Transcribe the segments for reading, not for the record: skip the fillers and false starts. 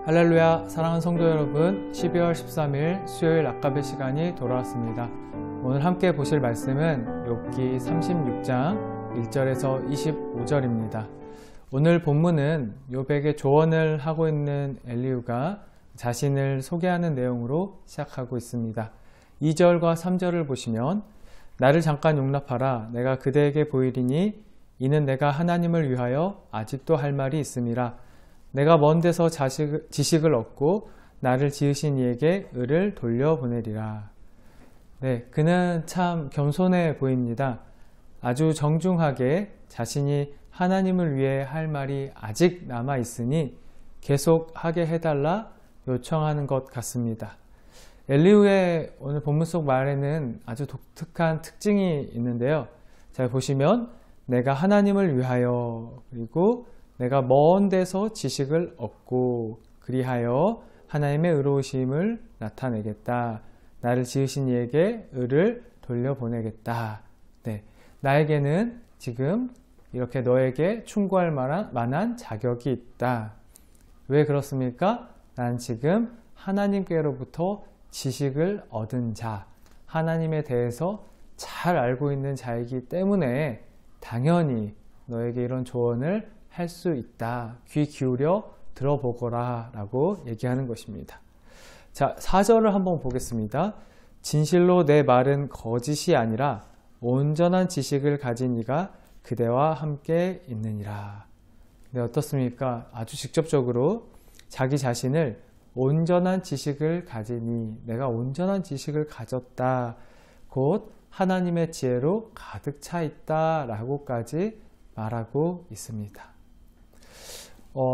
할렐루야, 사랑하는 성도 여러분, 12월 13일 수요일 아까베 시간이 돌아왔습니다. 오늘 함께 보실 말씀은 욥기 36장 1절에서 25절입니다. 오늘 본문은 욥에게 조언을 하고 있는 엘리후가 자신을 소개하는 내용으로 시작하고 있습니다. 2절과 3절을 보시면 나를 잠깐 용납하라. 내가 그대에게 보이리니 이는 내가 하나님을 위하여 아직도 할 말이 있음이라. 내가 먼 데서 지식을 얻고 나를 지으신 이에게 의를 돌려보내리라. 네, 그는 참 겸손해 보입니다. 아주 정중하게 자신이 하나님을 위해 할 말이 아직 남아 있으니 계속 하게 해달라 요청하는 것 같습니다. 엘리후의 오늘 본문 속 말에는 아주 독특한 특징이 있는데요. 잘 보시면 내가 하나님을 위하여, 그리고 내가 먼 데서 지식을 얻고 그리하여 하나님의 의로우심을 나타내겠다. 나를 지으신 이에게 의를 돌려보내겠다. 네, 나에게는 지금 이렇게 너에게 충고할 만한 자격이 있다. 왜 그렇습니까? 난 지금 하나님께로부터 지식을 얻은 자, 하나님에 대해서 잘 알고 있는 자이기 때문에 당연히 너에게 이런 조언을 할 수 있다. 귀 기울여 들어보거라 라고 얘기하는 것입니다. 자, 4절을 한번 보겠습니다. 진실로 내 말은 거짓이 아니라 온전한 지식을 가진 이가 그대와 함께 있느니라. 네, 어떻습니까? 아주 직접적으로 자기 자신을 온전한 지식을 가지니, 내가 온전한 지식을 가졌다. 곧 하나님의 지혜로 가득 차 있다 라고까지 말하고 있습니다.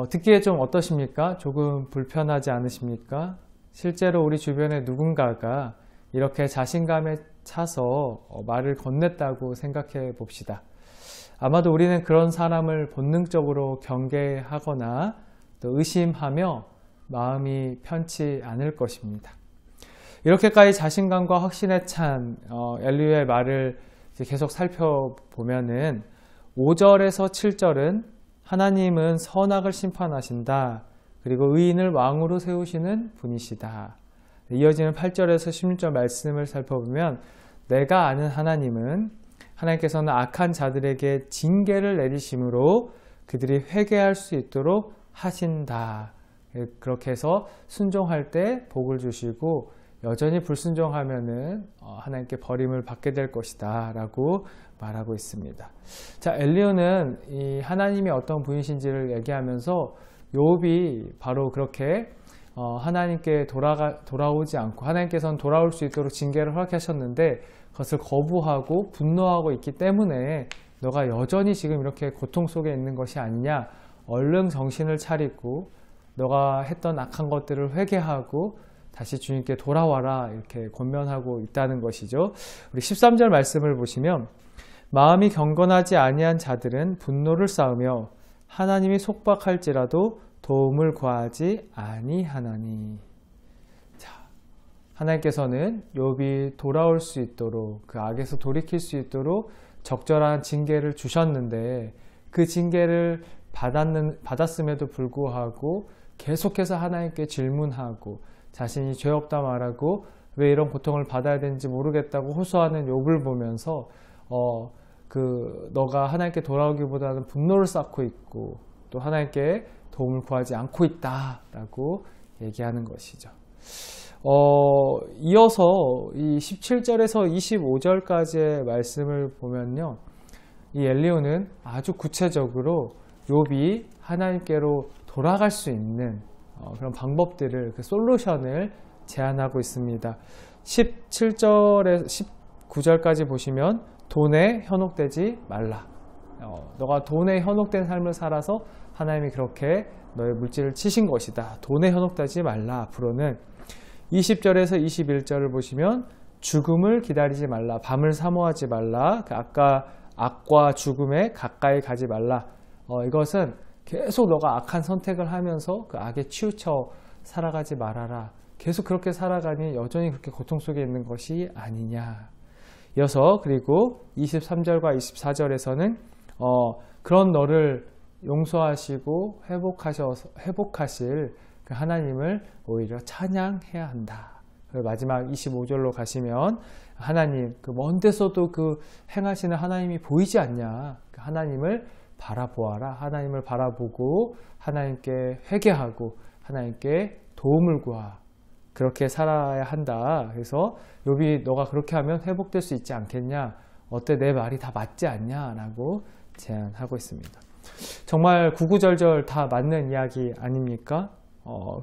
듣기에 좀 어떠십니까? 조금 불편하지 않으십니까? 실제로 우리 주변에 누군가가 이렇게 자신감에 차서 말을 건넸다고 생각해 봅시다. 아마도 우리는 그런 사람을 본능적으로 경계하거나 또 의심하며 마음이 편치 않을 것입니다. 이렇게까지 자신감과 확신에 찬 엘리후의 말을 계속 살펴보면은 5절에서 7절은 하나님은 선악을 심판하신다. 그리고 의인을 왕으로 세우시는 분이시다. 이어지는 8절에서 16절 말씀을 살펴보면 내가 아는 하나님은 하나님께서는 악한 자들에게 징계를 내리심으로 그들이 회개할 수 있도록 하신다. 그렇게 해서 순종할 때 복을 주시고 여전히 불순종하면은 하나님께 버림을 받게 될 것이다 라고 말하고 있습니다. 자, 엘리후는 이 하나님이 어떤 분이신지를 얘기하면서 욥이 바로 그렇게 하나님께 돌아오지 않고 하나님께서는 돌아올 수 있도록 징계를 허락하셨는데 그것을 거부하고 분노하고 있기 때문에 너가 여전히 지금 이렇게 고통 속에 있는 것이 아니냐, 얼른 정신을 차리고 너가 했던 악한 것들을 회개하고 다시 주님께 돌아와라 이렇게 권면하고 있다는 것이죠. 우리 13절 말씀을 보시면 마음이 경건하지 아니한 자들은 분노를 쌓으며 하나님이 속박할지라도 도움을 구하지 아니하나니. 자, 하나님께서는 욥이 돌아올 수 있도록, 그 악에서 돌이킬 수 있도록 적절한 징계를 주셨는데 그 징계를 받았음에도 불구하고 계속해서 하나님께 질문하고 자신이 죄 없다 말하고 왜 이런 고통을 받아야 되는지 모르겠다고 호소하는 욥을 보면서 너가 하나님께 돌아오기보다는 분노를 쌓고 있고 또 하나님께 도움을 구하지 않고 있다 라고 얘기하는 것이죠. 이어서 이 17절에서 25절까지의 말씀을 보면요, 이 엘리후는 아주 구체적으로 욥이 하나님께로 돌아갈 수 있는 그런 방법들을, 그 솔루션을 제안하고 있습니다. 17절에 19절까지 보시면 돈에 현혹되지 말라. 너가 돈에 현혹된 삶을 살아서 하나님이 그렇게 너의 물질을 치신 것이다. 돈에 현혹되지 말라. 앞으로는 20절에서 21절을 보시면 죽음을 기다리지 말라. 밤을 사모하지 말라. 아까 악과 죽음에 가까이 가지 말라. 이것은 계속 너가 악한 선택을 하면서 그 악에 치우쳐 살아가지 말아라. 계속 그렇게 살아가니 여전히 그렇게 고통 속에 있는 것이 아니냐. 이어서 그리고 23절과 24절에서는 그런 너를 용서하시고 회복하실 그 하나님을 오히려 찬양해야 한다. 마지막 25절로 가시면 하나님, 그 먼 데서도 그 행하시는 하나님이 보이지 않냐. 그 하나님을 바라보아라. 하나님을 바라보고 하나님께 회개하고 하나님께 도움을 구하. 그렇게 살아야 한다. 그래서 욥이 너가 그렇게 하면 회복될 수 있지 않겠냐? 어때 내 말이 다 맞지 않냐? 라고 제안하고 있습니다. 정말 구구절절 다 맞는 이야기 아닙니까?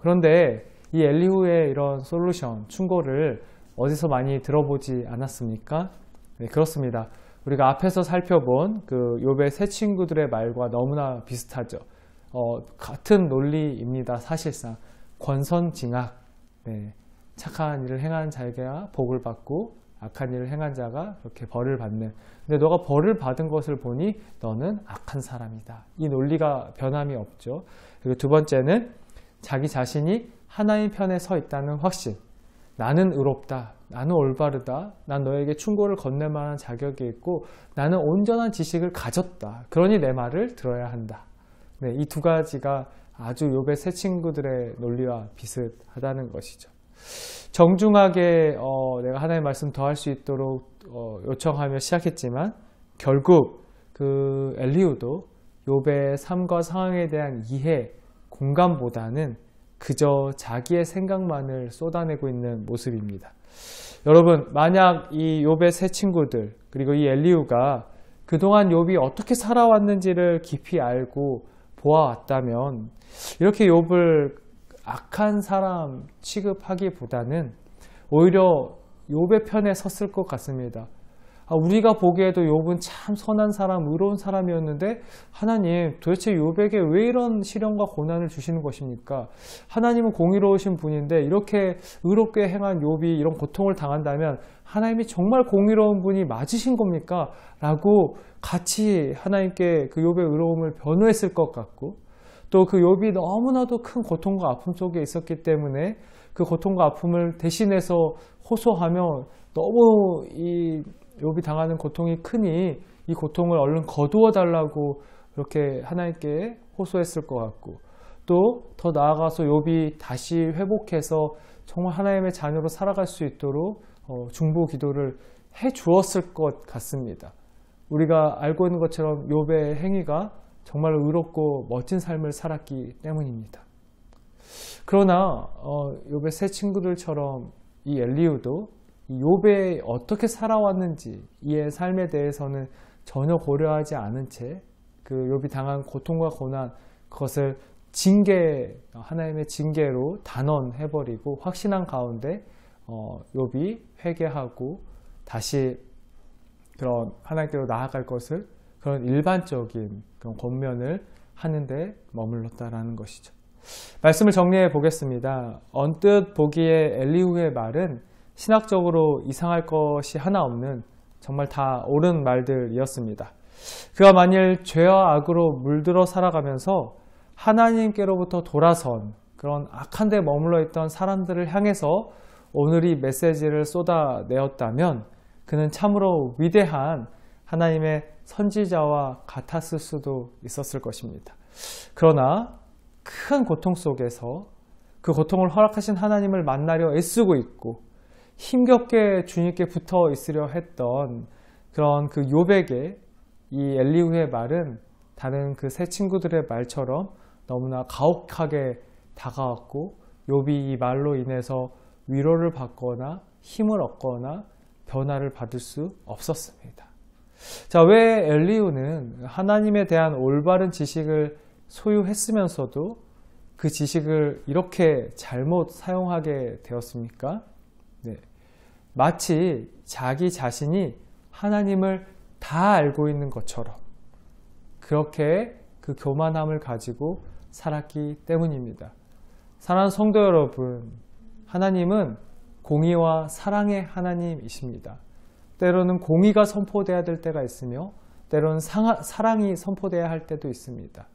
그런데 이 엘리후의 이런 솔루션, 충고를 어디서 많이 들어보지 않았습니까? 네, 그렇습니다. 우리가 앞에서 살펴본 그 욥의 세 친구들의 말과 너무나 비슷하죠. 같은 논리입니다. 사실상 권선징악. 네, 착한 일을 행한 자에게 복을 받고 악한 일을 행한 자가 그렇게 벌을 받는. 근데 너가 벌을 받은 것을 보니 너는 악한 사람이다. 이 논리가 변함이 없죠. 그리고 두 번째는 자기 자신이 하나님 편에 서 있다는 확신. 나는 의롭다. 나는 올바르다. 난 너에게 충고를 건넬 만한 자격이 있고 나는 온전한 지식을 가졌다. 그러니 내 말을 들어야 한다. 네, 이 두 가지가 아주 욥의 세 친구들의 논리와 비슷하다는 것이죠. 정중하게 내가 하나님의 말씀 더 할 수 있도록 요청하며 시작했지만 결국 그 엘리후도 욥의 삶과 상황에 대한 이해, 공감보다는 그저 자기의 생각만을 쏟아내고 있는 모습입니다. 여러분, 만약 이 욥의 세 친구들 그리고 이 엘리후가 그동안 욥이 어떻게 살아왔는지를 깊이 알고 보아왔다면 이렇게 욥을 악한 사람 취급하기보다는 오히려 욥의 편에 섰을 것 같습니다. 우리가 보기에도 욥은 참 선한 사람, 의로운 사람이었는데 하나님 도대체 욥에게 왜 이런 시련과 고난을 주시는 것입니까? 하나님은 공의로우신 분인데 이렇게 의롭게 행한 욥이 이런 고통을 당한다면 하나님이 정말 공의로운 분이 맞으신 겁니까? 라고 같이 하나님께 그 욥의 의로움을 변호했을 것 같고 또 그 욥이 너무나도 큰 고통과 아픔 속에 있었기 때문에 그 고통과 아픔을 대신해서 호소하며 너무 이 욥이 당하는 고통이 크니 이 고통을 얼른 거두어 달라고 이렇게 하나님께 호소했을 것 같고 또 더 나아가서 욥이 다시 회복해서 정말 하나님의 자녀로 살아갈 수 있도록 중보 기도를 해 주었을 것 같습니다. 우리가 알고 있는 것처럼 욥의 행위가 정말 의롭고 멋진 삶을 살았기 때문입니다. 그러나 욥의 세 친구들처럼 이 엘리후도 욥이 어떻게 살아왔는지 이의 삶에 대해서는 전혀 고려하지 않은 채 그 욥이 당한 고통과 고난 그것을 징계, 하나님의 징계로 단언해버리고 확신한 가운데 욥이 회개하고 다시 그런 하나님께로 나아갈 것을 그런 일반적인 그런 권면을 하는데 머물렀다라는 것이죠. 말씀을 정리해 보겠습니다. 언뜻 보기에 엘리후의 말은 신학적으로 이상할 것이 하나 없는 정말 다 옳은 말들이었습니다. 그가 만일 죄와 악으로 물들어 살아가면서 하나님께로부터 돌아선 그런 악한 데 머물러 있던 사람들을 향해서 오늘 이 메시지를 쏟아내었다면 그는 참으로 위대한 하나님의 선지자와 같았을 수도 있었을 것입니다. 그러나 큰 고통 속에서 그 고통을 허락하신 하나님을 만나려 애쓰고 있고 힘겹게 주님께 붙어 있으려 했던 그런 그 욥에게 이 엘리후의 말은 다른 그 세 친구들의 말처럼 너무나 가혹하게 다가왔고 욥이 이 말로 인해서 위로를 받거나 힘을 얻거나 변화를 받을 수 없었습니다. 자, 왜 엘리후는 하나님에 대한 올바른 지식을 소유했으면서도 그 지식을 이렇게 잘못 사용하게 되었습니까? 네. 마치 자기 자신이 하나님을 다 알고 있는 것처럼 그렇게 그 교만함을 가지고 살았기 때문입니다. 사랑하는 성도 여러분, 하나님은 공의와 사랑의 하나님이십니다. 때로는 공의가 선포되어야 될 때가 있으며 때로는 사랑이 선포되어야 할 때도 있습니다.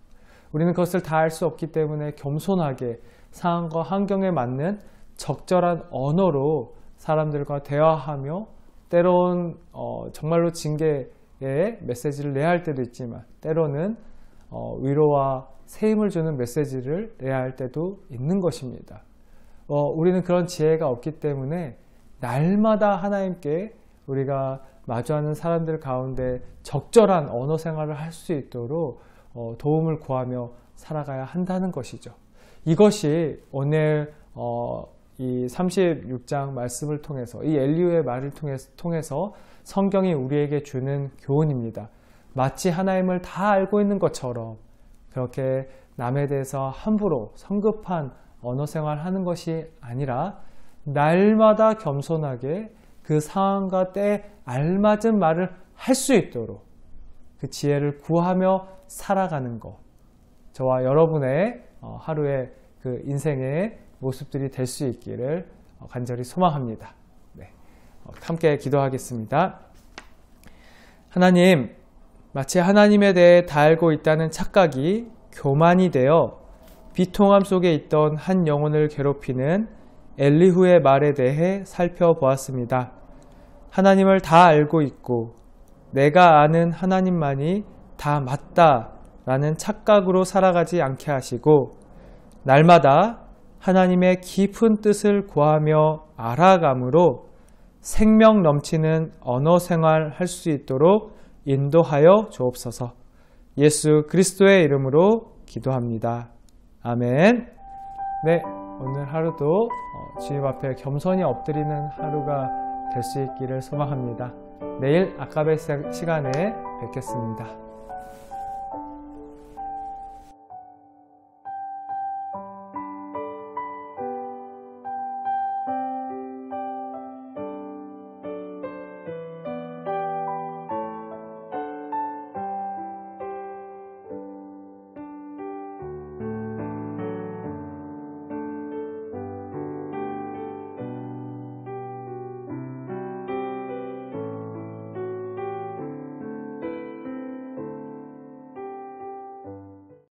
우리는 그것을 다 알 수 없기 때문에 겸손하게 상황과 환경에 맞는 적절한 언어로 사람들과 대화하며 때로는 정말로 징계의 메시지를 내야 할 때도 있지만 때로는 위로와 새 힘을 주는 메시지를 내야 할 때도 있는 것입니다. 우리는 그런 지혜가 없기 때문에 날마다 하나님께 우리가 마주하는 사람들 가운데 적절한 언어 생활을 할 수 있도록 도움을 구하며 살아가야 한다는 것이죠. 이것이 오늘 이 36장 말씀을 통해서, 이 엘리후의 말을 통해서 성경이 우리에게 주는 교훈입니다. 마치 하나님을 다 알고 있는 것처럼 그렇게 남에 대해서 함부로 성급한 언어 생활하는 것이 아니라 날마다 겸손하게 그 상황과 때에 알맞은 말을 할 수 있도록 그 지혜를 구하며 살아가는 것, 저와 여러분의 하루의 그 인생의 모습들이 될 수 있기를 간절히 소망합니다. 네, 함께 기도하겠습니다. 하나님, 마치 하나님에 대해 다 알고 있다는 착각이 교만이 되어 비통함 속에 있던 한 영혼을 괴롭히는 엘리후의 말에 대해 살펴보았습니다. 하나님을 다 알고 있고 내가 아는 하나님만이 다 맞다라는 착각으로 살아가지 않게 하시고 날마다 하나님의 깊은 뜻을 구하며 알아감으로 생명 넘치는 언어 생활 할 수 있도록 인도하여 주옵소서. 예수 그리스도의 이름으로 기도합니다. 아멘. 네, 오늘 하루도 주님 앞에 겸손히 엎드리는 하루가 될 수 있기를 소망합니다. 내일 아까베 시간에 뵙겠습니다.